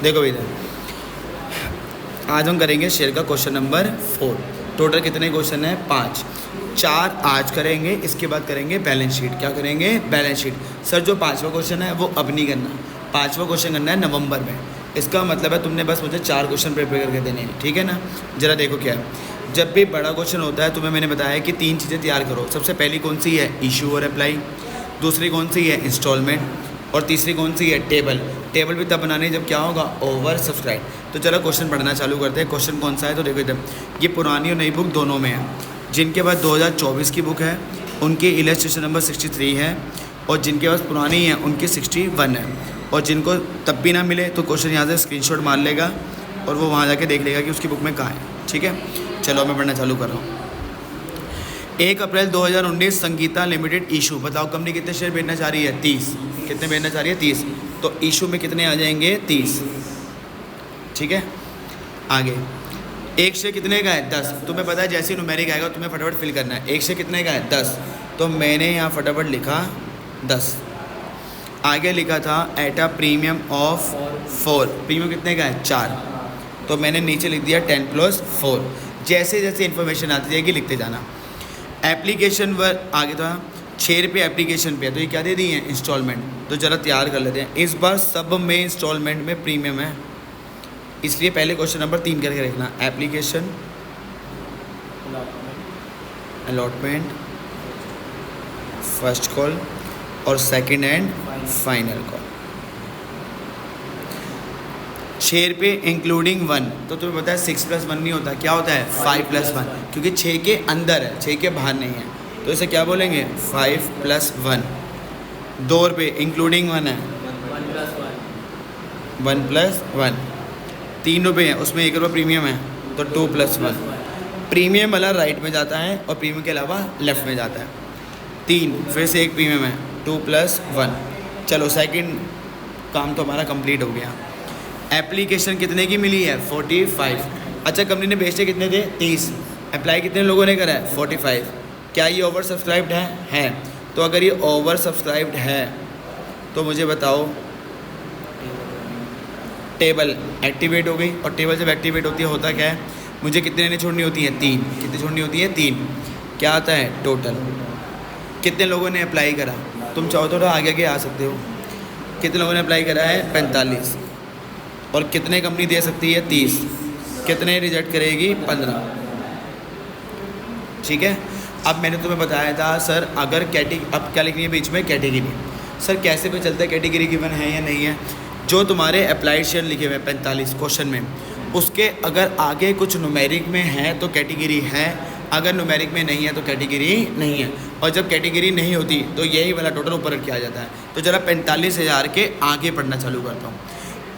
देखो इधर, आज हम करेंगे शेयर का क्वेश्चन नंबर 4। टोटल कितने क्वेश्चन हैं? 5। 4 आज करेंगे, इसके बाद करेंगे बैलेंस शीट। क्या करेंगे? Balance sheet. सर जो 5वां क्वेश्चन है वो अब नहीं करना, 5वां क्वेश्चन करना है नवंबर में। इसका मतलब है तुमने बस मुझे 4 क्वेश्चन प्रिपेयर करके देने हैं, ठीक है ना। ज़रा देखो क्या है, जब भी बड़ा क्वेश्चन होता है तुम्हें मैंने बताया कि 3 चीज़ें तैयार करो। सबसे पहली कौन सी है? इशू और अप्लाई। दूसरी कौन सी है? इंस्टॉलमेंट। और तीसरी कौन सी है? टेबल। टेबल भी तब बनानी है जब क्या होगा? Over subscribe. तो चलो क्वेश्चन पढ़ना चालू करते हैं। क्वेश्चन कौन सा है? तो देखो इधर, ये पुरानी और नई बुक दोनों में है। जिनके पास 2024 की बुक है उनकी इलस्ट्रेशन नंबर 63 है, और जिनके पास पुरानी है उनकी 61 है। और जिनको तब भी ना मिले तो क्वेश्चन यहाँ से स्क्रीनशॉट मार लेगा और वो वहाँ जाके देख लेगा कि उसकी बुक में कहाँ है, ठीक है। चलो मैं पढ़ना चालू कर रहा हूँ। 1 अप्रैल 2019 संगीता लिमिटेड इशू। बताओ कंपनी कितने शेयर बेचना चाह रही है? 30। कितने बेचना चाह रही है? 30। तो इशू में कितने आ जाएंगे? 30, ठीक है। आगे, 1 शेयर कितने का है? 10। तुम्हें पता है जैसे ही न्यूमेरिक आएगा तुम्हें फटाफट फिल करना है। 1 शेयर कितने का है? 10। तो मैंने यहाँ फटाफट लिखा 10। आगे लिखा था at a premium of 4। Premium कितने का है? 4। तो मैंने नीचे लिख दिया 10 + 4। जैसे जैसे इन्फॉर्मेशन आती जाएगी लिखते जाना। एप्लीकेशन वर आगे था 6 रुपये एप्लीकेशन पे है, तो ये क्या दे दी है? इंस्टॉलमेंट। तो ज़रा तैयार कर लेते हैं। इस बार सब में इंस्टॉलमेंट में प्रीमियम है, इसलिए पहले क्वेश्चन नंबर 3 करके रखना। एप्लीकेशन, अलॉटमेंट, फर्स्ट कॉल और सेकंड एंड फाइनल कॉल। 6 रुपये इंक्लूडिंग 1। तो तुम्हें पता है 6 + 1 नहीं होता, क्या होता है? 5 + 1, क्योंकि 6 के अंदर है, 6 के बाहर नहीं है। तो इसे क्या बोलेंगे? 5 + 1। 2 रुपये इंक्लूडिंग 1 है, 1 + 1। 3 रुपये है, उसमें 1 रुपये प्रीमियम है, तो 2 + 1। प्रीमियम वाला राइट में जाता है और प्रीमियम के अलावा लेफ्ट में जाता है। 3 फिर से 1 प्रीमियम है, 2 + 1। चलो सेकंड काम तो हमारा कंप्लीट हो गया। एप्लीकेशन कितने की मिली है? 45। अच्छा, कंपनी ने बेचे कितने थे? 30। अप्लाई कितने लोगों ने करा है? 45। क्या ये ओवर सब्सक्राइब्ड है? तो अगर ये ओवर सब्सक्राइब्ड है तो मुझे बताओ, टेबल एक्टिवेट हो गई। और टेबल जब एक्टिवेट होती है होता क्या है? मुझे कितने लाइनें छोड़नी होती हैं? 3। कितनी छोड़नी होती है? 3। क्या आता है? टोटल। कितने लोगों ने अप्लाई करा? तुम चाहो तो आगे आगे आ सकते हो। कितने लोगों ने अप्लाई करा है? 45। और कितने कंपनी दे सकती है? 30। कितने रिजेक्ट करेगी? 15, ठीक है। अब मैंने तुम्हें बताया था सर अगर अब क्या लिखनी है बीच में? कैटेगरी। सर कैसे पे चलता है कैटेगरी गिवन है या नहीं है? जो तुम्हारे अप्लाइड शेयर लिखे हुए हैं 45 क्वेश्चन में, उसके अगर आगे कुछ न्यूमेरिक में है तो कैटेगरी है, अगर न्यूमेरिक में नहीं है तो कैटेगरी नहीं है। और जब कैटेगरी नहीं होती तो यही वाला टोटल ऊपर किया जाता है। तो ज़रा 45,000 के आगे पढ़ना चालू करता हूँ।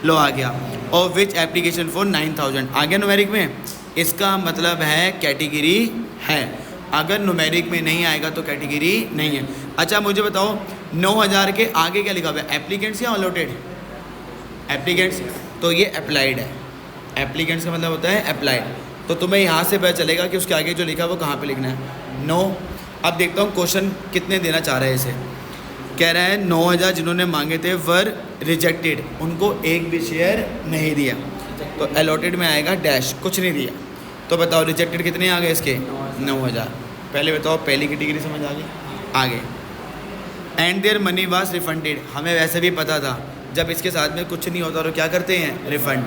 लो आ गया। और विच एप्लीकेशन फॉर 9,000 आ गया न्यूमेरिक में, इसका मतलब है कैटेगरी है। अगर न्यूमेरिक में नहीं आएगा तो कैटेगरी नहीं है। अच्छा मुझे बताओ 9,000 के आगे क्या लिखा हुआ है? एप्लीकेंट्स या अलॉटेड? एप्लीकेंट्स। तो ये अप्लाइड है। एप्लीकेंट्स का मतलब होता है अप्लाइड। तो तुम्हें यहाँ से पता चलेगा कि उसके आगे जो लिखा है वो कहाँ पे लिखना है? 9। अब देखता हूँ क्वेश्चन कितने देना चाह रहे हैं इसे। कह रहा है 9,000 जिन्होंने मांगे थे वर रिजेक्टेड, उनको एक भी शेयर नहीं दिया। तो अलॉटेड में आएगा डैश, कुछ नहीं दिया। तो बताओ रिजेक्टेड कितने आ गए इसके? 9,000। पहले बताओ पहली कैटेगरी समझ आ गई? आगे and their money was refunded. हमें वैसे भी पता था जब इसके साथ में कुछ नहीं होता तो क्या करते हैं? रिफंड।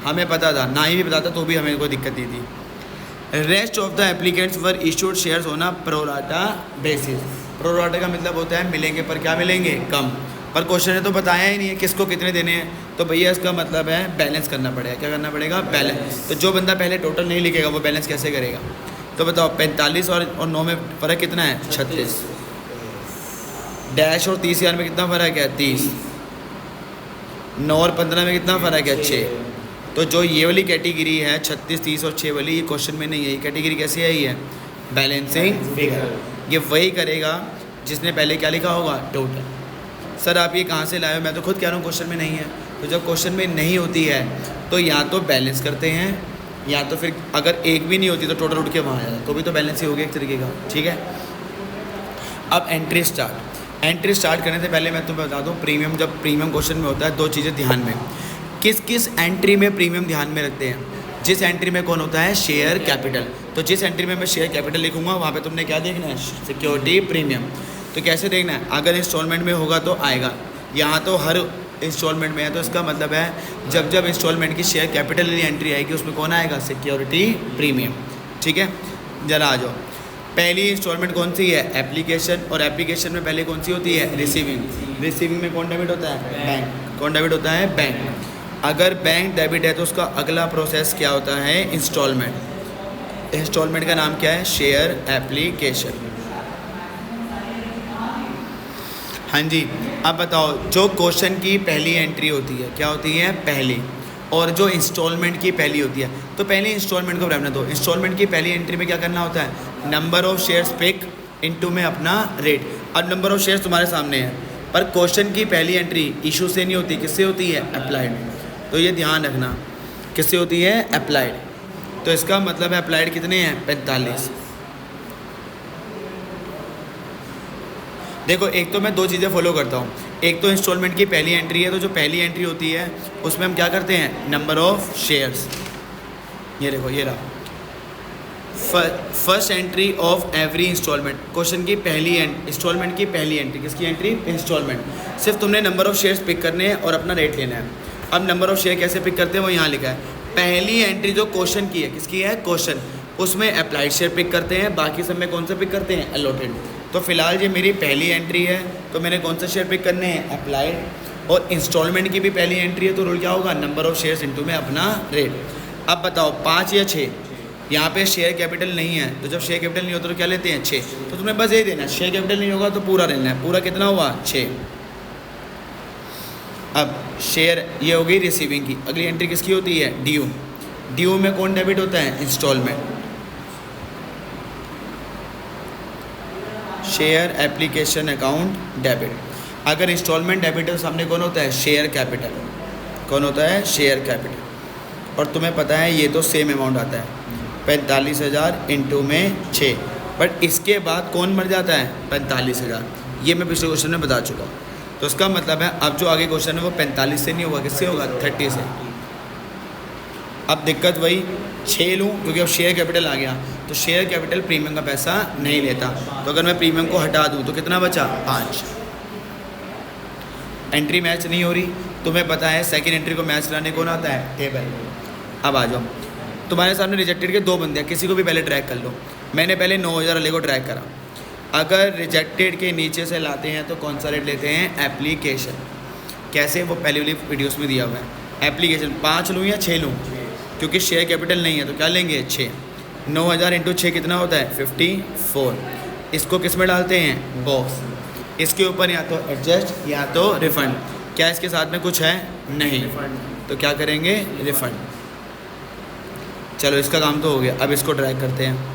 हमें पता था, ना ही भी पता था तो भी हमें कोई दिक्कत नहीं थी। Rest of the applicants were issued shares on a pro rata basis. Pro rata का मतलब होता है मिलेंगे पर क्या मिलेंगे? कम। पर क्वेश्चन ने तो बताया ही नहीं है किसको कितने देने हैं, तो भैया इसका मतलब है बैलेंस करना पड़ेगा। क्या करना पड़ेगा? बैलेंस। तो जो बंदा पहले टोटल नहीं लिखेगा वो बैलेंस कैसे करेगा? तो बताओ 45 और 9 में फ़र्क कितना है? 36। डैश और 30,000 में कितना फ़र्क है? 30। 9 और 15 में कितना फ़र्क है? 6। तो जो ये वाली कैटेगरी है 36, 30 और 6 वाली, ये क्वेश्चन में नहीं है। ये कैटेगरी कैसी है? ये बैलेंसिंग फिगर। ये वही करेगा जिसने पहले क्या लिखा होगा? टोटल। सर आप ये कहाँ से लाए हो? मैं तो खुद कह रहा हूँ क्वेश्चन में नहीं है। तो जब क्वेश्चन में नहीं होती है तो या तो बैलेंस करते हैं या तो फिर अगर एक भी नहीं होती तो टोटल उठ के वहाँ आ जाता, तो भी तो बैलेंस ही हो गया एक तरीके का, ठीक है। अब एंट्री स्टार्ट करने से पहले मैं तुम्हें बता दूं, जब प्रीमियम क्वेश्चन में होता है दो चीज़ें ध्यान में। किस किस एंट्री में प्रीमियम ध्यान में रखते हैं? जिस एंट्री में कौन होता है? Share capital. तो जिस एंट्री में मैं शेयर कैपिटल लिखूंगा वहाँ पे तुमने क्या देखना है? Security premium. तो कैसे देखना है? अगर इंस्टॉलमेंट में होगा तो आएगा, यहाँ तो हर इंस्टॉलमेंट में है, तो इसका मतलब है जब जब इंस्टॉलमेंट की शेयर कैपिटल वाली एंट्री आएगी उसमें कौन आएगा? Security premium. ठीक है, जरा आ जाओ। पहली इंस्टॉलमेंट कौन सी है? एप्लीकेशन। और एप्लीकेशन में पहले कौन सी होती है? रिसीविंग। रिसीविंग में कौन डेबिट होता है? बैंक। कौन डेबिट होता है? बैंक। अगर बैंक डेबिट है तो उसका अगला प्रोसेस क्या होता है? इंस्टॉलमेंट। इंस्टॉलमेंट का नाम क्या है? Share application. हाँ जी, अब बताओ, जो क्वेश्चन की पहली एंट्री होती है क्या होती है? पहली। और जो इंस्टॉलमेंट की पहली होती है, तो पहले इंस्टॉलमेंट को रहने दो। इंस्टॉलमेंट की पहली एंट्री में क्या करना होता है? Number of shares pick into में अपना रेट। अब नंबर ऑफ शेयर्स तुम्हारे सामने है, पर क्वेश्चन की पहली एंट्री इशू से नहीं होती, किससे होती है? अप्लाइड। तो ये ध्यान रखना, किससे होती है? अप्लाइड। तो इसका मतलब है अप्लाइड कितने हैं? 45। देखो, एक तो मैं दो चीज़ें फॉलो करता हूँ। एक तो इंस्टॉलमेंट की पहली एंट्री है, तो जो पहली एंट्री होती है उसमें हम क्या करते हैं? Number of shares. ये देखो, ये रहा first entry of every installment. Question की पहली इंस्टॉलमेंट की पहली एंट्री, किसकी एंट्री? इंस्टॉलमेंट। सिर्फ तुमने नंबर ऑफ शेयर्स पिक करने हैं और अपना रेट लेना है। अब नंबर ऑफ शेयर कैसे पिक करते हैं वो यहाँ लिखा है। पहली एंट्री जो क्वेश्चन की है, किसकी है? क्वेश्चन। उसमें अप्लाइड शेयर पिक करते हैं, बाकी सब में कौन सा पिक करते हैं? अलॉटेड। तो फिलहाल ये मेरी पहली एंट्री है, तो मैंने कौन सा शेयर पिक करने हैं? अप्लाइड। और इंस्टॉलमेंट की भी पहली एंट्री है, तो रूल क्या होगा? नंबर ऑफ शेयर्स इनटू में अपना रेट। अब बताओ, 5 या 6? यहाँ पे शेयर कैपिटल नहीं है, तो जब शेयर कैपिटल नहीं होता तो क्या लेते हैं? 6। तो तुम्हें बस ये देना है, शेयर कैपिटल नहीं होगा तो पूरा लेना है। पूरा कितना हुआ? 6। अब शेयर ये हो गई रिसीविंग की। अगली एंट्री किसकी होती है? ड्यू। ड्यू में कौन डेबिट होता है? Installment. Share application account debit. अगर इंस्टॉलमेंट डेबिट है तो सामने कौन होता है? Share capital. कौन होता है? Share capital. और तुम्हें पता है ये तो सेम अमाउंट आता है, 45,000 इंटू में 6। बट इसके बाद कौन मर जाता है? 45,000। ये मैं पिछले क्वेश्चन में बता चुका हूँ। तो इसका मतलब है अब जो आगे क्वेश्चन है वो 45 से नहीं होगा, किससे होगा? 30 से। अब दिक्कत वही 6 लूँ क्योंकि अब शेयर कैपिटल आ गया, तो शेयर कैपिटल प्रीमियम का पैसा नहीं लेता। तो अगर मैं प्रीमियम को हटा दूँ तो कितना बचा? 5। एंट्री मैच नहीं हो रही, तुम्हें पता है सेकंड एंट्री को मैच लाने कौन आता है? टेबल। अब आ जाओ, तुम्हारे सामने रिजेक्टेड के 2 बंदे हैं, किसी को भी पहले ट्रैक कर लो। मैंने पहले 9,000 वाले को ट्रैक करा। अगर रिजेक्टेड के नीचे से लाते हैं तो कौन सा रेट लेते हैं? एप्लीकेशन। कैसे? वो पहले वाली वीडियोस में दिया हुआ है। एप्लीकेशन 5 लूँ या 6 लूँ? क्योंकि शेयर कैपिटल नहीं है तो क्या लेंगे? 6। 9,000 इंटू 6 कितना होता है? 54। इसको किस में डालते हैं? बॉक्स। इसके ऊपर या तो एडजस्ट या तो रिफ़ंड। क्या इसके साथ में कुछ है? नहीं। तो क्या करेंगे? रिफ़ंड। चलो, इसका काम तो हो गया। अब इसको ट्रैक करते हैं।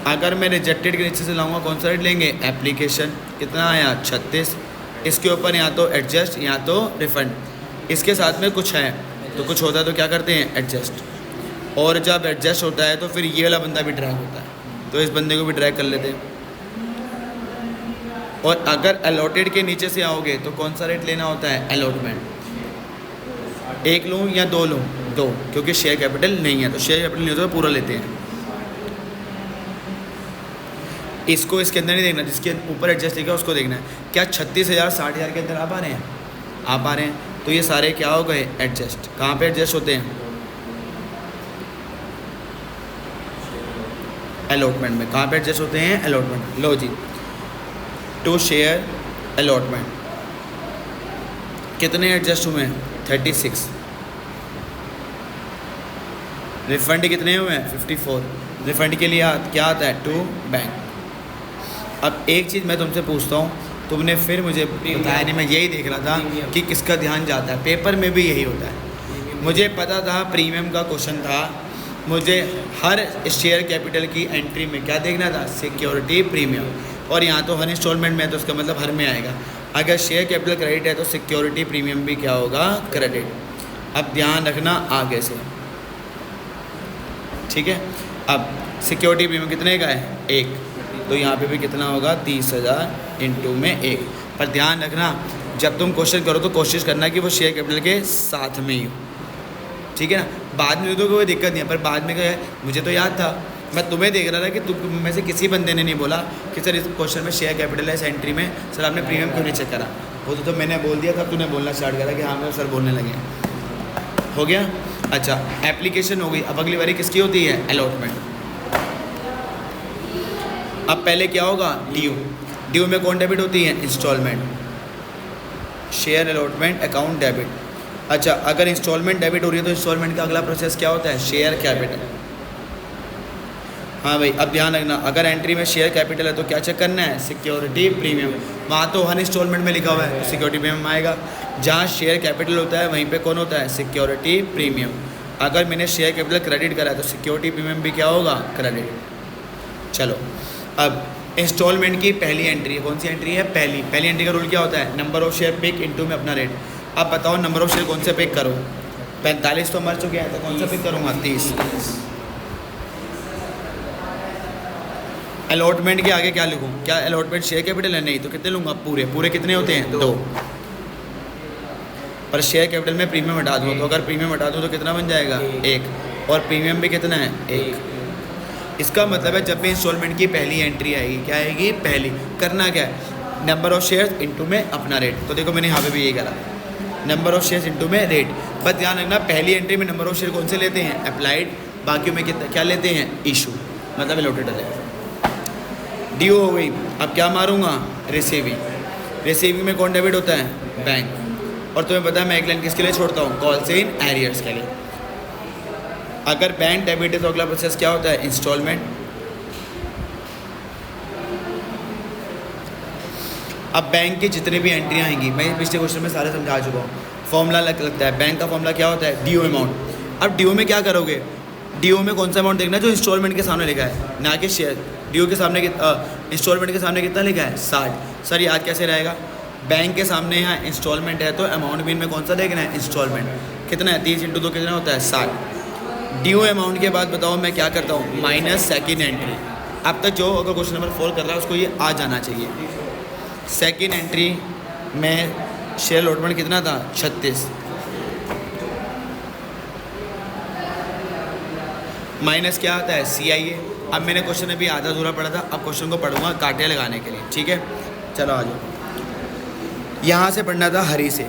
अगर मैं रिजेक्टेड के नीचे से लाऊंगा कौन सा रेट लेंगे? एप्लीकेशन। कितना आया? 36। इसके ऊपर या तो एडजस्ट या तो रिफ़ंड। इसके साथ में कुछ है तो कुछ होता है तो क्या करते हैं? एडजस्ट। और जब एडजस्ट होता है तो फिर ये वाला बंदा भी ट्रैक होता है, तो इस बंदे को भी ट्रैक कर लेते हैं। और अगर अलॉटेड के नीचे से आओगे तो कौन सा रेट लेना होता है? अलॉटमेंट। 1 लूँ या 2 लूँ? 2, क्योंकि शेयर कैपिटल नहीं है, तो शेयर कैपिटल नहीं होता तो पूरा लेते हैं। इसको इसके अंदर नहीं देखना, जिसके ऊपर एडजस्ट लिखा है उसको देखना है। क्या 36,000 60,000 के अंदर आ पा रहे हैं? आ पा रहे हैं। तो ये सारे क्या हो गए? एडजस्ट। कहाँ पे एडजस्ट होते हैं? अलॉटमेंट में। कहाँ पे एडजस्ट होते हैं? अलॉटमेंट। लो जी, टू शेयर अलॉटमेंट कितने एडजस्ट हुए हैं? 36। रिफंड कितने हुए हैं? 54। रिफंड के लिए क्या आता है? To bank. अब एक चीज़ मैं तुमसे पूछता हूँ, तुमने फिर मुझे बताया नहीं, मैं यही देख रहा था कि किसका ध्यान जाता है। पेपर में भी यही होता है। मुझे पता था प्रीमियम का क्वेश्चन था, मुझे हर शेयर कैपिटल की एंट्री में क्या देखना था? Security premium. और यहाँ तो हर इंस्टॉलमेंट में, तो उसका मतलब हर में आएगा। अगर शेयर कैपिटल क्रेडिट है तो सिक्योरिटी प्रीमियम भी क्या होगा? क्रेडिट। अब ध्यान रखना आगे से, ठीक है। अब सिक्योरिटी प्रीमियम कितने का है? 1। तो यहाँ पे भी कितना होगा? 30,000 इंटू में 1। पर ध्यान रखना, जब तुम क्वेश्चन करो तो कोशिश करना कि वो शेयर कैपिटल के साथ में ही हो, ठीक है ना। बाद में तो कोई दिक्कत नहीं है, पर बाद में क्या है, मुझे तो याद था, मैं तुम्हें देख रहा था कि तुम में से किसी बंदे ने नहीं बोला कि सर इस क्वेश्चन में शेयर कैपिटल है, इस एंट्री में सर आपने प्रीमियम क्यों नहीं चेक करा। वो तो मैंने बोल दिया, तब तूने बोलना स्टार्ट करा कि हाँ मैं सर बोलने लगे। हो गया। अच्छा, एप्लीकेशन हो गई। अब अगली बारी किसकी होती है, अलॉटमेंट। अब पहले क्या होगा, ड्यू। ड्यू में कौन डेबिट होती है, installment. Share allotment account debit. अच्छा, अगर इंस्टॉलमेंट डेबिट हो रही है तो इंस्टॉलमेंट का अगला प्रोसेस क्या होता है, शेयर कैपिटल। हाँ भाई, अब ध्यान रखना, अगर एंट्री में शेयर कैपिटल है तो क्या चेक करना है, सिक्योरिटी प्रीमियम। वहाँ तो हर इंस्टॉलमेंट में लिखा हुआ है तो सिक्योरिटी प्रीमियम आएगा। जहाँ शेयर कैपिटल होता है वहीं पे कौन होता है, सिक्योरिटी प्रीमियम। अगर मैंने शेयर कैपिटल क्रेडिट करा है तो सिक्योरिटी प्रीमियम भी क्या होगा, क्रेडिट। चलो, अब इंस्टॉलमेंट की पहली एंट्री, कौन सी एंट्री है, पहली एंट्री का रूल क्या होता है, number of share pick into में अपना रेट। अब बताओ नंबर ऑफ शेयर कौन से पिक करो, 45 तो मर चुके हैं तो कौन सा पिक करूँगा, 30। अलॉटमेंट के आगे क्या लिखूँ, क्या अलॉटमेंट शेयर कैपिटल है, नहीं तो कितने लूँगा, पूरे कितने होते हैं, 2। पर शेयर कैपिटल में प्रीमियम हटा दूँ, तो अगर प्रीमियम हटा दूँ तो कितना बन जाएगा, 1। और प्रीमियम भी कितना है, 1। इसका मतलब है जब भी इंस्टॉलमेंट की पहली एंट्री आएगी, क्या आएगी, पहली, करना क्या है, नंबर ऑफ शेयर्स इनटू में अपना रेट। तो देखो मैंने यहाँ पे भी यही करा, नंबर ऑफ शेयर्स इनटू में रेट। बस ध्यान रखना, पहली एंट्री में नंबर ऑफ शेयर कौन से लेते हैं, अप्लाइड। बाकियों में कितना क्या लेते हैं, इशू, मतलब अलॉटेड है। ड्यू हो गई। अब क्या मारूंगा, रिसीविंग। रिसीविंग में कौन डेबिट होता है, बैंक। और तुम्हें पता है मैं एक लाइन किसके लिए छोड़ता हूँ, कॉल्स इन एरियर्स के लिए। अगर बैंक डेबिट है तो अगला प्रोसेस क्या होता है, इंस्टॉलमेंट। अब बैंक की जितनी भी एंट्रियाँ आएंगी, मैं पिछले क्वेश्चन में सारे समझा चुका हूँ। फॉर्मूला लगता है, बैंक का फॉर्मूला क्या होता है, ड्यू अमाउंट। अब ड्यू में क्या करोगे, ड्यू में कौन सा अमाउंट देखना है, जो इंस्टॉलमेंट के सामने लिखा है, ना कि शेयर। ड्यू के सामने इंस्टॉलमेंट के सामने कितना लिखा है, 60। सर याद कैसे रहेगा, बैंक के सामने यहाँ इंस्टॉलमेंट है तो अमाउंट भी इनमें कौन सा देखना है, इंस्टॉलमेंट। कितना है, 30 × 2 कितना होता है, 60। ड्यू अमाउंट के बाद बताओ मैं क्या करता हूँ, माइनस सेकेंड एंट्री। अब तक जो अगर क्वेश्चन नंबर 4 कर रहा है उसको ये आ जाना चाहिए। सेकेंड एंट्री में शेयर अलॉटमेंट कितना था, 36, माइनस क्या आता है, CIA। अब मैंने क्वेश्चन अभी आधा अधूरा पढ़ा था, अब क्वेश्चन को पढ़ूंगा कांटे लगाने के लिए, ठीक है। चलो आ जाओ, यहाँ से पढ़ना था हरी से।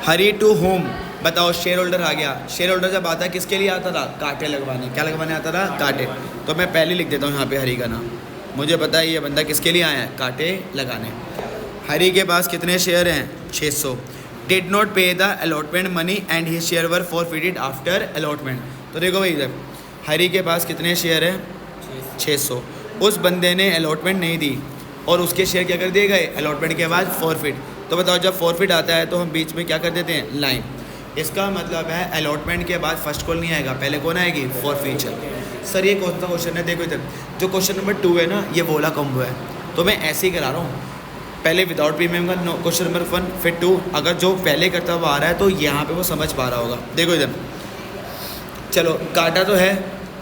हरी टू होम, बताओ शेयर होल्डर आ गया। शेयर होल्डर जब आता है किसके लिए आता था, कांटे लगवाने। क्या लगवाने आता था, कांटे। तो मैं पहले लिख देता हूँ यहाँ पे हरी का नाम, मुझे पता है ये बंदा किसके लिए आया है, कांटे लगाने। हरी के पास कितने शेयर हैं, 600। डिड नॉट पे the allotment money and his share were forfeited after allotment. तो देखो भाई इधर हरी के पास कितने शेयर हैं, 600। उस बंदे ने अलॉटमेंट नहीं दी और उसके शेयर क्या कर दिए गए, अलॉटमेंट के बाद फॉरफिट। तो बताओ जब फॉरफिट आता है तो हम बीच में क्या कर देते हैं, लाइन। इसका मतलब है अलॉटमेंट के बाद फर्स्ट कॉल नहीं आएगा, पहले कौन आएगी, फॉरफीचर। सर ये कौन सा क्वेश्चन है, देखो इधर जो क्वेश्चन नंबर 2 है ना, ये वोला कॉम्बो है, तो मैं ऐसे ही करा रहा हूँ। पहले विदाउट प्रीमियम का क्वेश्चन नंबर 1 फिर 2, अगर जो पहले करता हुआ आ रहा है तो यहाँ पे वो समझ पा रहा होगा। देखो इधर, चलो काटा तो है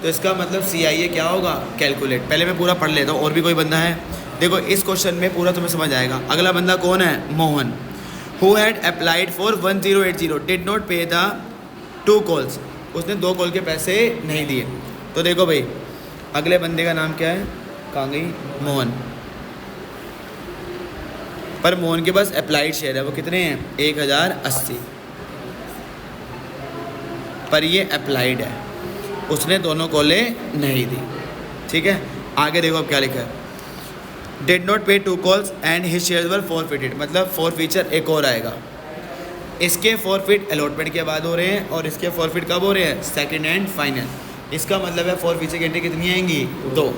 तो इसका मतलब CIA क्या होगा, कैलकुलेट। पहले मैं पूरा पढ़ लेता हूँ, और भी कोई बंदा है, देखो इस क्वेश्चन में पूरा तुम्हें समझ आएगा। अगला बंदा कौन है, Mohan. Who had applied for 1080, did not पे द 2 कॉल्स। उसने 2 कॉल के पैसे नहीं दिए। तो देखो भाई अगले बंदे का नाम क्या है, कहाँ गई, मोहन। पर मोहन के पास अप्लाइड शेयर है, वो कितने हैं, 1080। पर ये अप्लाइड है, उसने दोनों कॉलें नहीं दी, ठीक है। आगे देखो अब क्या लिखा है, डिड नॉट पे 2 calls and his shares were forfeited. मतलब फॉरफीचर एक और आएगा। इसके फॉरफिट अलॉटमेंट के बाद हो रहे हैं और इसके फॉरफिट कब हो रहे हैं, सेकंड एंड फाइनल। इसका मतलब है फॉरफीचर की एंट्री कितनी आएंगी, 2।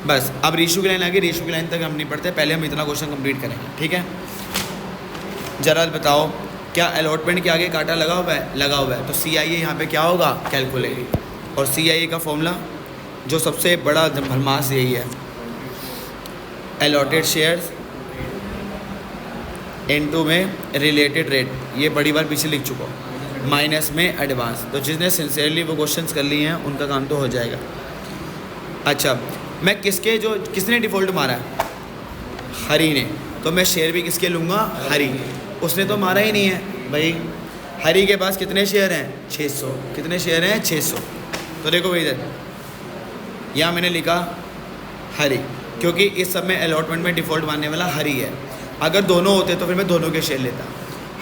बस अब रेशियो की लाइन आ गई। रेशियो की लाइन तक हम नहीं पढ़ते, पहले हम इतना क्वेश्चन कंप्लीट करेंगे, ठीक है। जरा बताओ क्या अलॉटमेंट के आगे कांटा लगा हुआ है, लगा हुआ है, तो CIA यहाँ पे क्या होगा, कैलकुलेट। और CIA का फॉर्मूला जो सबसे बड़ा भरमास यही है, अलॉटेड शेयर्स इनटू में रिलेटेड रेट। ये बड़ी बार पीछे लिख चुका हूँ, माइनस में एडवांस। तो जिसने सिंसियरली वो क्वेश्चंस कर लिए हैं उनका काम तो हो जाएगा। अच्छा, मैं किसने डिफ़ॉल्ट मारा है, हरी ने। तो मैं शेयर भी किसके लूँगा, हरी। उसने तो मारा ही नहीं है भाई। हरी के पास कितने शेयर हैं, 600। कितने शेयर हैं, 600। तो देखो भाई इधर यहाँ मैंने लिखा हरी, क्योंकि इस सब में अलॉटमेंट में डिफ़ॉल्ट मानने वाला हरी है। अगर दोनों होते तो फिर मैं दोनों के शेयर लेता।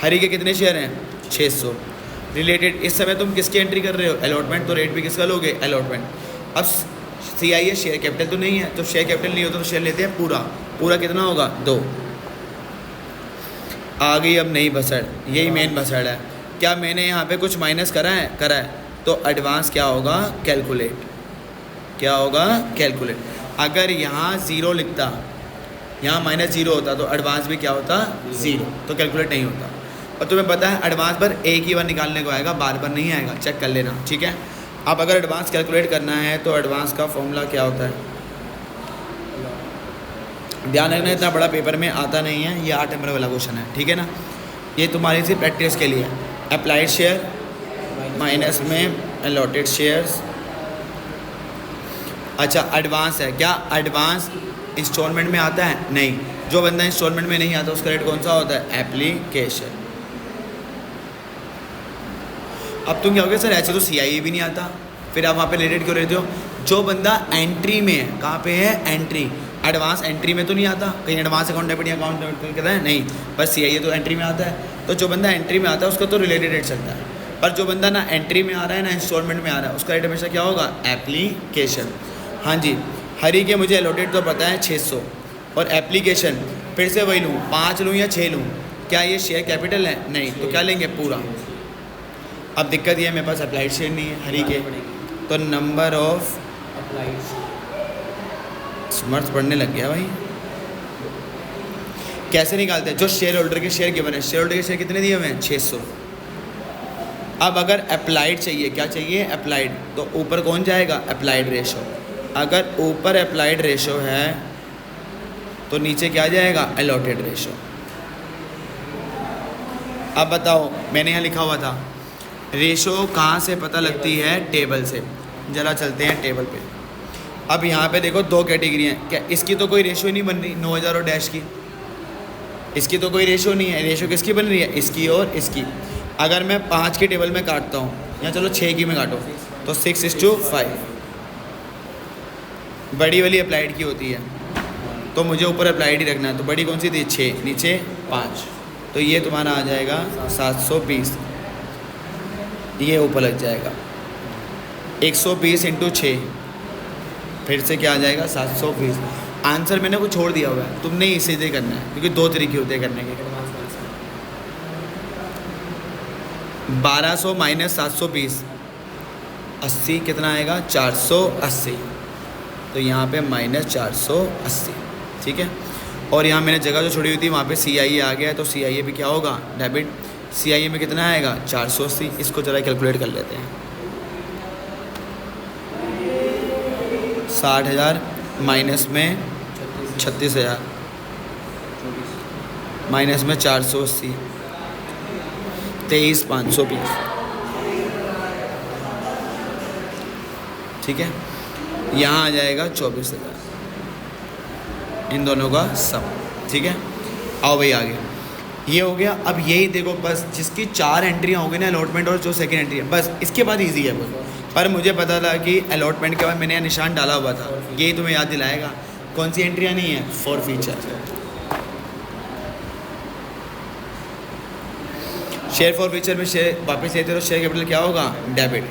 हरी के कितने शेयर हैं, 600। रिलेटेड इस समय तुम किसकी एंट्री कर रहे हो, अलॉटमेंट, तो रेट भी किसका लोगे, अलॉटमेंट। अब सी आई है, शेयर कैपिटल तो नहीं है, तो शेयर कैपिटल नहीं होता तो शेयर लेते हैं पूरा। पूरा कितना होगा, 2। आ गई अब नई बसड़, यही मेन बसड़ है। क्या मैंने यहाँ पे कुछ माइनस करा है, करा है, तो एडवांस क्या होगा, कैलकुलेट। क्या होगा, कैलकुलेट। अगर यहाँ 0 लिखता, यहाँ -0 होता तो एडवांस भी क्या होता, 0, तो कैलकुलेट नहीं होता। और तुम्हें पता है एडवांस पर एक ही बार निकालने को आएगा, बार बार नहीं आएगा, चेक कर लेना, ठीक है। अब अगर एडवांस कैलकुलेट करना है तो एडवांस का फॉर्मूला क्या होता है, ध्यान रखना, इतना बड़ा पेपर में आता नहीं है, ये 8 नंबर वाला क्वेश्चन है, ठीक है ना। ये तुम्हारी सिर्फ प्रैक्टिस के लिए। अप्लाइड शेयर माइनस में अलॉटेड शेयर्स। अच्छा एडवांस है, क्या एडवांस इंस्टॉलमेंट में आता है, नहीं। जो बंदा इंस्टॉलमेंट में नहीं आता उसका रेट कौन सा होता है, एप्लीकेशन। अब तुम क्या हो गया, सर ऐसे तो CIE भी नहीं आता, फिर आप वहाँ पे रिलेटेड क्यों रहते हो। जो बंदा एंट्री में है, कहाँ पे है, एंट्री, एडवांस एंट्री में तो नहीं आता। कहीं एडवांस अकाउंट डेबिट या अकाउंट डेबिट कहता है, नहीं, बस CIE तो एंट्री में आता है। तो जो बंदा एंट्री में आता है उसका तो रिलेटेड रेट चलता है। पर जो बंदा ना एंट्री में आ रहा है ना इंस्टॉलमेंट में आ रहा है, उसका रेट हमेशा क्या होगा, एप्लीकेशन। हाँ जी, हरी के मुझे अलॉटेड तो पता है 600, और एप्लीकेशन फिर से वही लूँ, 5 लूँ या 6 लूँ। क्या ये शेयर कैपिटल है, नहीं, तो क्या लेंगे, पूरा। अब दिक्कत ये है मेरे पास अप्लाइड शेयर नहीं है हरी के, तो नंबर ऑफ अप्लाइड, स्मर्थ पढ़ने लग गया भाई। कैसे निकालते हैं, जो शेयर होल्डर के शेयर गिवन है, शेयर होल्डर के शेयर कितने दिए हुए हैं, 600। अब अगर अप्लाइड चाहिए, क्या चाहिए, अप्लाइड, तो ऊपर कौन जाएगा, अप्लाइड रेशो। अगर ऊपर अप्लाइड रेशो है तो नीचे क्या जाएगा, अलॉटेड रेशो। अब बताओ, मैंने यहाँ लिखा हुआ था रेशो कहाँ से पता लगती है, टेबल से। जरा चलते हैं टेबल पे। अब यहाँ पे देखो 2 कैटेगरी हैं, क्या इसकी तो कोई रेशो ही नहीं बन रही, 9000 और डैश की, इसकी तो कोई रेशो नहीं है। रेशो किसकी बन रही है, इसकी और इसकी। अगर मैं 5 के टेबल में काटता हूँ, या चलो 6 की में काटो, तो 6:5 बड़ी वाली अप्लाइड की होती है, तो मुझे ऊपर अप्लाइड ही रखना है। तो बड़ी कौन सी थी, 6, नीचे 5, तो ये तुम्हारा आ जाएगा 720, ये ऊपर लग जाएगा 120 × 6, फिर से क्या आ जाएगा, 720। आंसर मैंने कुछ छोड़ दिया हुआ है, तुमने इसे दे करना है, क्योंकि 2 तरीके होते हैं करने के। 1200 - 720, 80 कितना आएगा, 480। तो यहाँ पे -480, ठीक है। और यहाँ मैंने जगह जो छोड़ी हुई थी वहाँ पे CIE आ गया, तो CIE भी क्या होगा, डेबिट। CIE में कितना आएगा, 480। इसको ज़रा कैलकुलेट कर लेते हैं। 60,000 माइनस में 36,000 माइनस में 480, 23,520, ठीक है। यहाँ आ जाएगा 24,000, इन दोनों का सम, ठीक है। आओ भाई आगे, ये हो गया। अब यही देखो, बस जिसकी 4 एंट्रियाँ हो गई ना, अलॉटमेंट और जो सेकंड एंट्री है, बस इसके बाद इजी है वो। पर मुझे पता था कि अलॉटमेंट के बाद मैंने निशान डाला हुआ था, यही तुम्हें याद दिलाएगा। कौन सी एंट्रियाँ नहीं है, for feature. Share for feature में शेयर वापस देते हो, शेयर कैपिटल क्या होगा, डेबिट।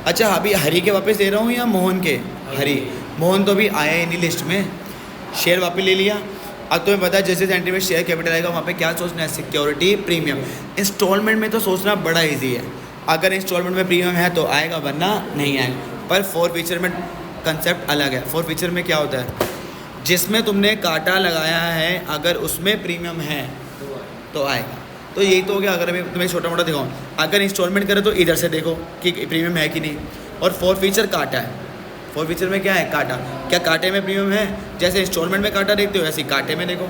अच्छा अभी हरी के वापस दे रहा हूँ या मोहन के, हरी। मोहन तो अभी आया ही नहीं लिस्ट में, शेयर वापस ले लिया। अब तुम्हें पता है जैसे एंट्री में शेयर कैपिटल आएगा वहाँ पे क्या सोचना है, सिक्योरिटी प्रीमियम। इंस्टॉलमेंट में तो सोचना बड़ा इजी है, अगर इंस्टॉलमेंट में प्रीमियम है तो आएगा, वरना नहीं आएगा। पर फोर फीचर में कंसेप्ट अलग है। फोर फीचर में क्या होता है, जिसमें तुमने काटा लगाया है अगर उसमें प्रीमियम है तो आएगा। तो यही तो हो गया। अगर मैं तुम्हें छोटा मोटा दिखाऊँ, अगर इंस्टॉलमेंट करे तो इधर से देखो कि प्रीमियम है कि नहीं। और फोर फीचर काटा है, फोर फीचर में क्या है, काटा। क्या काटे में प्रीमियम है? जैसे इंस्टॉलमेंट में काटा देखते हो वैसे ही काटे में देखो,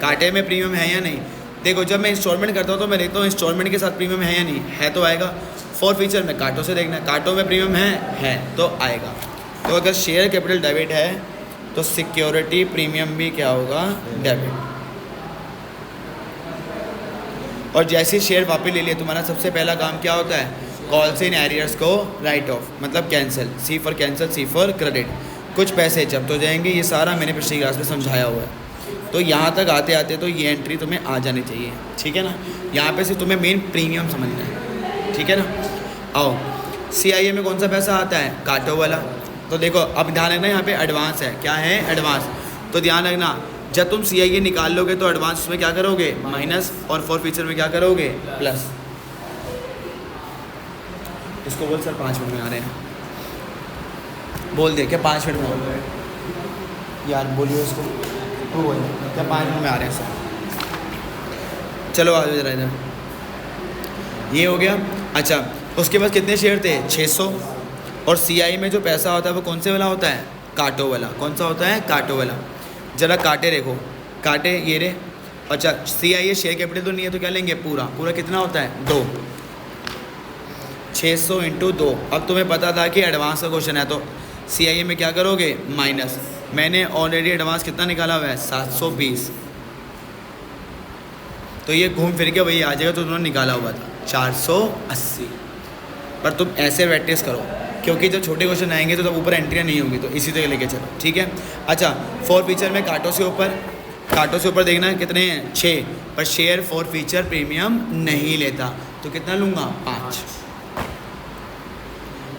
काटे में प्रीमियम है या नहीं। देखो जब मैं इंस्टॉलमेंट करता हूँ तो मैं देखता हूँ इंस्टॉलमेंट के साथ प्रीमियम है या नहीं, है तो आएगा। फोर फीचर में काटों से देखना है, काटों में प्रीमियम है तो आएगा। तो अगर शेयर कैपिटल डेबिट है तो सिक्योरिटी प्रीमियम भी क्या होगा, डेबिट। और जैसे शेयर वापस ले लिए तुम्हारा सबसे पहला काम क्या होता है, कॉल्स इन एरियर्स को राइट ऑफ, मतलब cancel, C for cancel, C for credit, कुछ पैसे जब्त हो जाएंगे। ये सारा मैंने पिछली क्लास में समझाया हुआ है। तो यहाँ तक आते आते तो ये एंट्री तुम्हें आ जानी चाहिए, ठीक है ना। यहाँ पे से तुम्हें मेन प्रीमियम समझना है, ठीक है ना। आओ, CIA में कौन सा पैसा आता है, काटो वाला। तो देखो अब ध्यान रखना, यहाँ पे एडवांस है, क्या है, एडवांस। तो ध्यान रखना, जब तुम CIA निकाल लोगे तो एडवांस में क्या करोगे, माइनस, और फॉर फ्यूचर में क्या करोगे, प्लस। इसको बोल सर 5 मिनट में आ रहे हैं, बोल दे क्या 5 मिनट में, यार बोलिए उसको, तो बोल क्या 5 मिनट में आ रहे हैं सर। चलो आ जाओ जरा इधर, ये हो गया। अच्छा, उसके बाद कितने शेयर थे, 600। और CIA में जो पैसा होता है वो कौन से वाला होता है, काटो वाला। कौन सा होता है, काटो वाला। जरा काटे देखो, काटे ये रे। अच्छा, CIA शेयर कैपिटल तो नहीं है तो क्या लेंगे, पूरा पूरा कितना होता है, 2, 600 इंटू 2। अब तुम्हें पता था कि एडवांस का क्वेश्चन है तो CIA में क्या करोगे, माइनस। मैंने ऑलरेडी एडवांस कितना निकाला हुआ है, 720। तो ये घूम फिर के वही आ जाएगा तो तुमने निकाला हुआ था 480। पर तुम ऐसे प्रैक्टिस करो, क्योंकि जब छोटे क्वेश्चन आएंगे तो तब ऊपर एंट्रियाँ नहीं होंगी, तो इसी तरह लेके चलो, ठीक है। अच्छा, फॉर फीचर में काटो से ऊपर देखना कितने हैं, 6। पर शेयर फॉर फीचर प्रीमियम नहीं लेता तो कितना लूँगा, 5।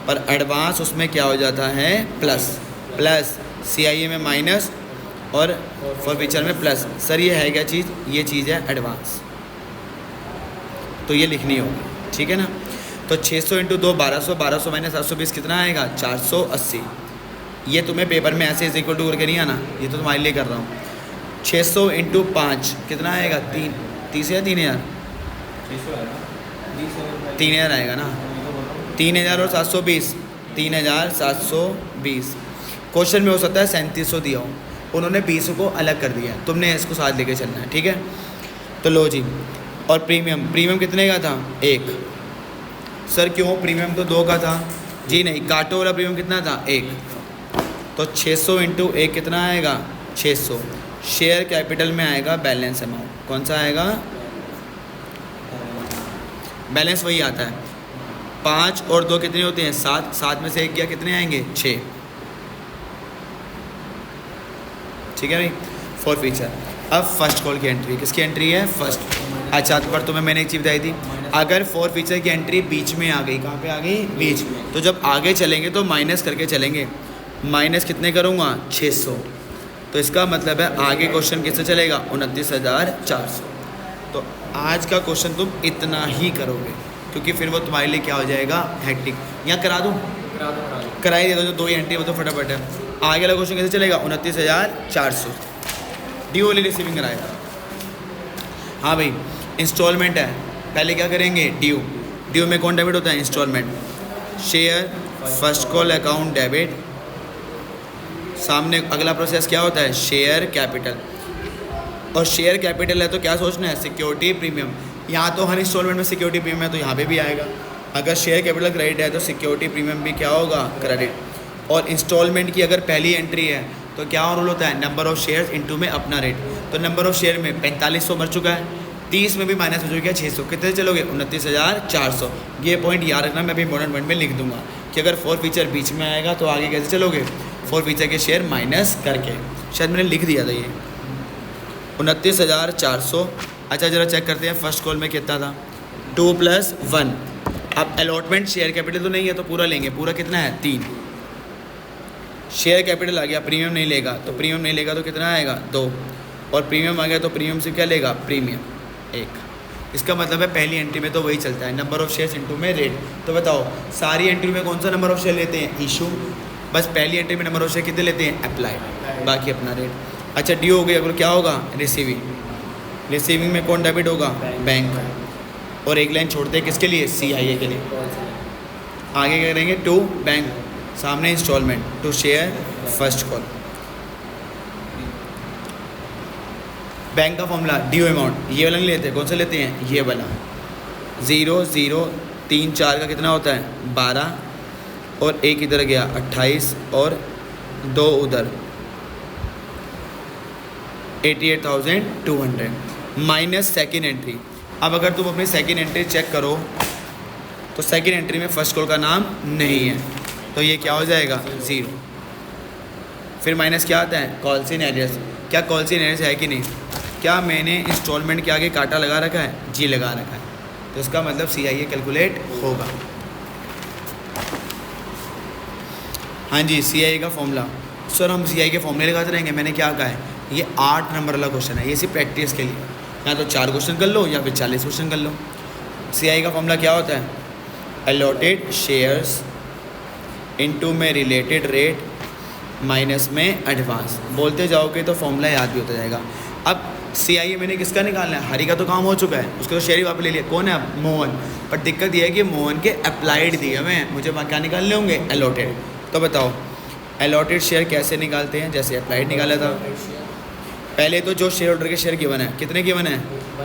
पर एडवांस उसमें क्या हो जाता है, प्लस। CIA में माइनस और फॉर फीचर में प्लस। सर ये है क्या चीज़, ये चीज़ है एडवांस, तो ये लिखनी होगी, ठीक है ना। तो 600 इंटू 2 1200, 1200 माइनस 720 कितना आएगा, 480। ये तुम्हें पेपर में ऐसे इज इक्वल टू करके नहीं आना, ये तो तुम्हारे लिए कर रहा हूँ। 600 इंटू 5 कितना आएगा, 30 या 3000, 3000 आएगा ना, 3000 और 720, 3720। क्वेश्चन में हो सकता है 3700 दिया हो, उन्होंने 20 को अलग कर दिया है, तुमने इसको साथ लेके चलना है, ठीक है। तो लो जी, और प्रीमियम कितने का था, 1। सर क्यों, प्रीमियम तो 2 का था जी, नहीं, काटो वाला प्रीमियम कितना था, 1। तो 600 इंटू 1 कितना आएगा, 600। शेयर कैपिटल में आएगा बैलेंस अमाउंट, कौन सा आएगा, बैलेंस वही आता है। 5 और 2 कितने होते हैं, 7, 7 में से 1 गया, कितने आएंगे, 6, ठीक है भाई। फॉर फीचर, अब फर्स्ट कॉल की एंट्री, किसकी एंट्री है, फर्स्ट। अच्छा, पर तुम्हें मैंने एक चीज़ बताई थी, अगर फॉर फीचर की एंट्री बीच में आ गई, कहाँ पे आ गई, बीच में, तो जब आगे चलेंगे तो माइनस करके चलेंगे। माइनस कितने करूँगा, 600। तो इसका मतलब है आगे क्वेश्चन किससे चलेगा, 29,400। तो आज का क्वेश्चन तुम इतना ही करोगे, क्योंकि फिर वो तुम्हारे लिए क्या हो जाएगा, हेक्टिक। यहाँ करा दूँ, करा ही दे दो, जो 2 ही एंट्री वो तो फटाफट है। आगे वाला क्वेश्चन कैसे चलेगा, 29,400 ड्यू वाली रिसीविंग कराएगा। हाँ भाई, इंस्टॉलमेंट है, पहले क्या करेंगे, ड्यू में कौन डेबिट होता है, installment. Share first call account debit, सामने अगला प्रोसेस क्या होता है, शेयर कैपिटल। और शेयर कैपिटल है तो क्या सोचना है, सिक्योरिटी प्रीमियम। यहाँ तो हर इंस्टॉलमेंट में सिक्योरिटी प्रीमियम है तो यहाँ पे भी आएगा। अगर शेयर कैपिटल क्रेडिट है तो सिक्योरिटी प्रीमियम भी क्या होगा, क्रेडिट। और इंस्टॉलमेंट की अगर पहली एंट्री है तो क्या रूल होता है, नंबर ऑफ शेयर्स इनटू में अपना रेट। तो नंबर ऑफ शेयर में 4500 मर चुका है, 30 में भी माइनस हो चुका है 600, कितने चलोगे, 29,400। ये पॉइंट याद रखना, मैं भी इंपॉर्टेंट पॉइंट में लिख दूंगा कि अगर फॉर फीचर बीच में आएगा तो आगे कैसे चलोगे, फॉर फीचर के शेयर माइनस करके। शायद मैंने लिख दिया था ये 29,400। अच्छा जरा चेक करते हैं फर्स्ट कॉल में कितना था, 2 + 1। अब अलॉटमेंट शेयर कैपिटल तो नहीं है तो पूरा लेंगे, पूरा कितना है, 3। शेयर कैपिटल आ गया, प्रीमियम नहीं लेगा तो प्रीमियम नहीं लेगा तो कितना आएगा, 2। और प्रीमियम आ गया तो प्रीमियम से क्या लेगा, प्रीमियम 1। इसका मतलब है पहली एंट्री में तो वही चलता है, नंबर ऑफ शेयर्स इनटू में रेट। तो बताओ सारी एंट्री में कौन सा नंबर ऑफ शेयर लेते हैं, इशू। बस पहली एंट्री में नंबर ऑफ शेयर कितने लेते हैं, अप्लाई, बाकी अपना रेट। अच्छा ड्यू हो गया, क्या होगा, रिसीविंग। रिसीविंग में कौन डेबिट होगा, बैंक। और एक लाइन छोड़ते हैं किसके लिए, CIA के लिए। आगे क्या करेंगे, टू बैंक, सामने installment, to share first call. Bank का फॉर्मूला ड्यू अमाउंट, ये वाला नहीं लेते, कौन सा लेते हैं, ये वाला। 0 0 3 4 का कितना होता है, 12। और एक इधर गया 28 और 2 उधर 88,200 माइनस सेकेंड एंट्री। अब अगर तुम अपनी सेकंड एंट्री चेक करो तो सेकंड एंट्री में फर्स्ट कॉल का नाम नहीं है, तो ये क्या हो जाएगा 0। फिर माइनस क्या आता है कॉल्स इन एरियर्स। क्या कॉल्स इन एरियर्स है कि नहीं? क्या मैंने इंस्टॉलमेंट के आगे कांटा लगा रखा है? जी लगा रखा है, तो इसका मतलब CIA कैलकुलेट होगा। हाँ जी, CIA का फॉर्मूला। सर हम CIA के फॉर्मूले लगाते रहेंगे, मैंने क्या कहा है, ये 8 नंबर वाला क्वेश्चन है, ये सिर्फ प्रैक्टिस के लिए। या तो 4 क्वेश्चन कर लो या फिर 40 क्वेश्चन कर लो। CIA का फॉर्मूला क्या होता है? अलॉटेड शेयर्स इनटू में रिलेटेड रेट माइनस में एडवांस। बोलते जाओगे तो फॉर्मूला याद भी होता जाएगा। अब CIA मैंने किसका निकालना है? हरी का तो काम हो चुका है, उसके तो शेयर ही वापस ले लिया। कौन है अब? मोहन। पर दिक्कत यह है कि मोहन के अप्लाइड दिए हुए हैं, मुझे क्या निकालने होंगे? अलॉटेड। तो बताओ अलॉटेड शेयर कैसे निकालते हैं? जैसे अप्लाइड निकाला था। पहले तो जो शेयर होल्डर के शेयर गिवन है, कितने गिवन है?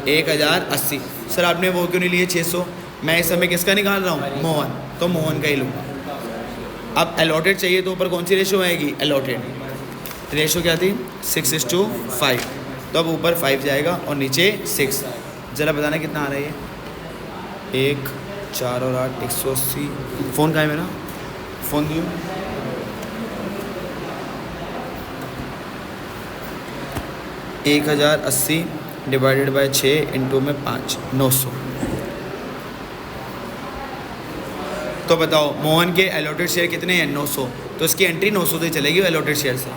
1080। सर आपने वो क्यों नहीं लिए 600? मैं इस समय किसका निकाल रहा हूँ? मोहन, तो मोहन का ही लूँगा। अब अलॉटेड चाहिए तो ऊपर कौन सी रेशो आएगी? अलॉटेड रेशो क्या थी? 6:5। तो अब ऊपर 5 जाएगा और नीचे 6। ज़रा बताना कितना आ रहा है ये? 1, 4 और 8 180। फ़ोन कहाँ है मेरा? फ़ोन दियो। 1080 डिवाइडेड बाय 6 इंटू में 5, 900। तो बताओ मोहन के अलॉटेड शेयर कितने हैं? 900। तो इसकी एंट्री 900 से चलेगी अलॉटेड शेयर से।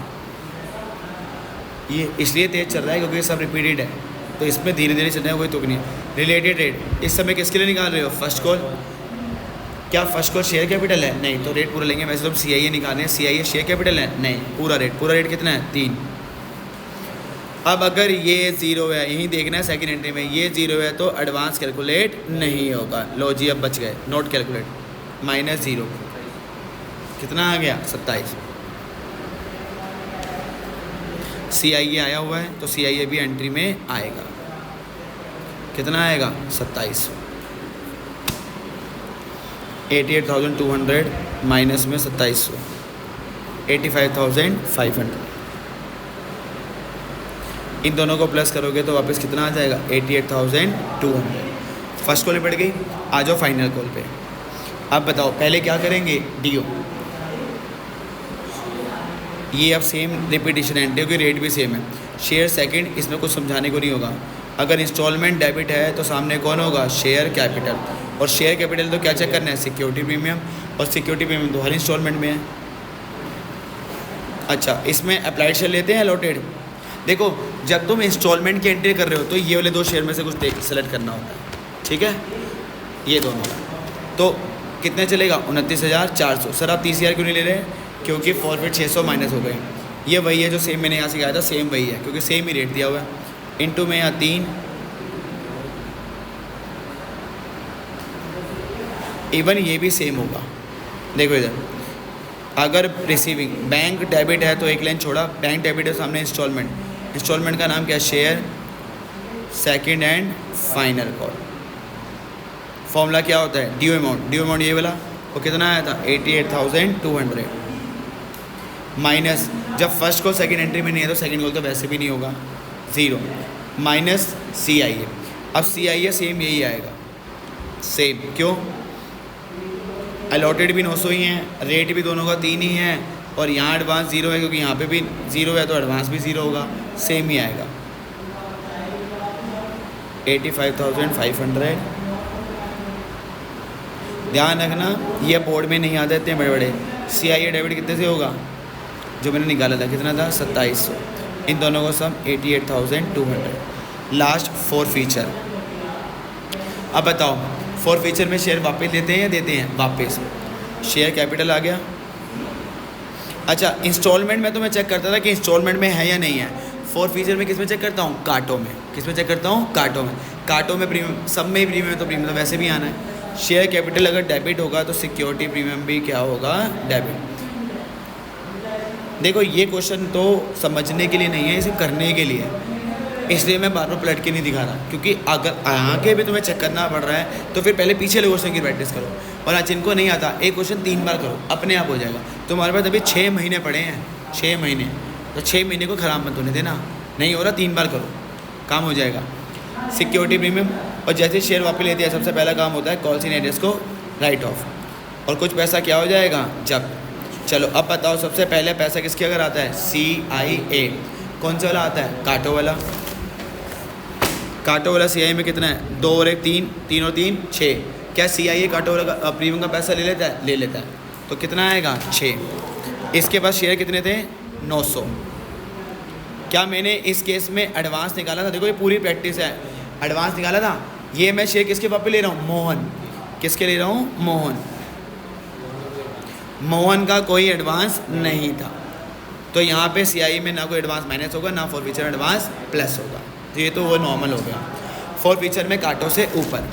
ये इसलिए तेज़ चल रहा है क्योंकि ये सब रिपीटेड है, तो इसमें धीरे धीरे चलना है, कोई तुक नहीं है। रिलेटेड रेट इस समय किसके लिए निकाल रहे हो? First call. क्या फर्स्ट कॉल शेयर कैपिटल है? नहीं, तो रेट पूरा लेंगे। वैसे तो हम CIA निकाल रहे हैं, CIA शेयर कैपिटल है? नहीं, पूरा रेट कितना है? 3। अब अगर ये 0 है, यही देखना है सेकंड एंट्री में, ये 0 है तो एडवांस कैलकुलेट नहीं होगा। लो जी अब बच गए, नोट कैलकुलेट -0 कितना आ गया? 27। CIA आया हुआ है तो CIA भी एंट्री में आएगा। कितना आएगा? 27। 88,200 माइनस में 2700, 85,500। इन दोनों को प्लस करोगे तो वापस कितना आ जाएगा? 88,200। फर्स्ट कॉल बढ़ गई। आ जाओ फाइनल कॉल पे। अब बताओ पहले क्या करेंगे? DO। ये अब सेम रिपीटिशन है क्योंकि रेट भी सेम है। शेयर सेकंड, इसमें कुछ समझाने को नहीं होगा। अगर इंस्टॉलमेंट डेबिट है तो सामने कौन होगा? Share capital. और शेयर कैपिटल तो क्या चेक करना है? सिक्योरिटी प्रीमियम, और सिक्योरिटी प्रीमियम तो हर इंस्टॉलमेंट में है। अच्छा, इसमें अप्लाइड शेयर लेते हैं अलॉटेड। देखो जब तुम इंस्टॉलमेंट की एंट्री कर रहे हो तो ये वाले 2 शेयर में से कुछ सेलेक्ट करना होता है, ठीक है? ये दोनों तो कितने चलेगा? 29,400। सर आप 30,000 क्यों नहीं ले रहे? क्योंकि फॉरफिट 600 माइनस हो गए। ये वही है जो सेम मैंने यहाँ से कहा था, सेम वही है क्योंकि सेम ही रेट दिया हुआ है। इनटू में यहाँ 3, इवन ये भी सेम होगा। देखो इधर अगर रिसीविंग बैंक डेबिट है तो एक लाइन छोड़ा, बैंक डेबिट है सामने इंस्टॉलमेंट का नाम क्या है? Share second and final call. Formula क्या होता है? ड्यू अमाउंट ये वाला, वो कितना आया था? 88,200 माइनस, जब फर्स्ट कॉल सेकंड एंट्री में नहीं है तो सेकंड कॉल तो वैसे भी नहीं होगा, 0 माइनस CIA। अब CIA सेम यही आएगा, सेम। क्यों? अलॉटेड भी 900 ही है, रेट भी दोनों का 3 ही है, और यहाँ एडवांस 0 है क्योंकि यहाँ पे भी 0 है तो एडवांस भी 0 होगा, सेम ही आएगा। 85,500। ध्यान रखना ये बोर्ड में नहीं आते इतने बड़े बड़े। CIA डेबिट कितने से होगा? जो मैंने निकाला था कितना था? 2700। इन दोनों को सम 88,200। Last 4 feature. अब बताओ 4 फीचर में शेयर वापस लेते हैं या देते हैं? वापस। शेयर कैपिटल आ गया। अच्छा, इंस्टॉलमेंट में तो मैं चेक करता था कि इंस्टॉलमेंट में है या नहीं है। 4 फीचर में किस में चेक करता हूँ? कांटों में। किस में चेक करता हूँ? कांटों में। कांटों में प्रीमियम, सब में ही प्रीमियम है तो प्रीमियम तो वैसे भी आना है। शेयर कैपिटल अगर डेबिट होगा तो सिक्योरिटी प्रीमियम भी क्या होगा? डेबिट। देखो ये क्वेश्चन तो समझने के लिए नहीं है, इसे करने के लिए, इसलिए मैं बार बार पलट के नहीं दिखा रहा, क्योंकि अगर आगे भी तुम्हें चेक करना पड़ रहा है तो फिर पहले पीछे वाले क्वेश्चन की प्रैक्टिस करो। और आज जिनको नहीं आता एक क्वेश्चन 3 बार करो, अपने आप हो जाएगा। तुम्हारे पास अभी 6 महीने पड़े हैं, 6 महीने, तो 6 महीने को ख़राब मत होने देना। नहीं हो रहा 3 बार करो, काम हो जाएगा। Security premium. और जैसे शेयर वापस लेती है सबसे पहला काम होता है कॉल इन एड्रेस को राइट ऑफ, और कुछ पैसा क्या हो जाएगा जब। चलो अब बताओ सबसे पहले पैसा किसके अगर आता है CIA, कौन सा वाला आता है काटो वाला। काटो वाला CI में कितना है 2 और 1 3, 3 और 3 6। क्या CIA काटो वाला प्रीमियम का पैसा ले लेता है, ले लेता है, तो कितना आएगा 6। इसके पास शेयर कितने थे 900। क्या मैंने इस केस में एडवांस निकाला था, देखो ये पूरी प्रैक्टिस है, एडवांस निकाला था। ये मैं शेयर किसके पापा ले रहा हूँ मोहन, किसके ले रहा हूँ मोहन, मोहन का कोई एडवांस नहीं था, तो यहाँ पे CI में ना कोई एडवांस माइनस होगा ना फॉरफीचर में एडवांस प्लस होगा, तो ये तो वो नॉर्मल हो गया। फॉरफीचर में काटो से ऊपर,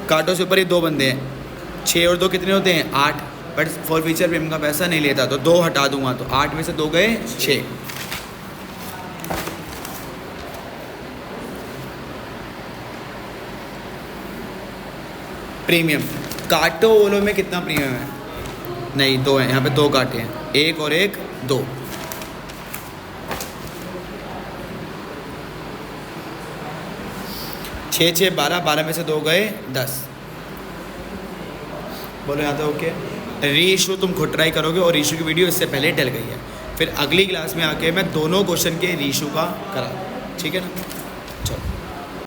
काटो से ऊपर ये 2 बंदे हैं, 6 और 2 कितने होते हैं 8, बट फॉरफीचर प्रीमियम का पैसा नहीं लेता तो 2 हटा दूंगा, तो 8 में से 2 गए 6। प्रीमियम काटो ओलो में कितना प्रीमियम है, नहीं 2 है, यहाँ पे 2 काटे हैं, 1 और 1 2। छः 6 12, 12 में से 2 गए 10। बोलो यहाँ तो ओके। रीइशू तुम खुद ट्राई करोगे, और रीइशू की वीडियो इससे पहले डल गई है, फिर अगली क्लास में आके मैं दोनों क्वेश्चन के रीइशू का करा, ठीक है ना।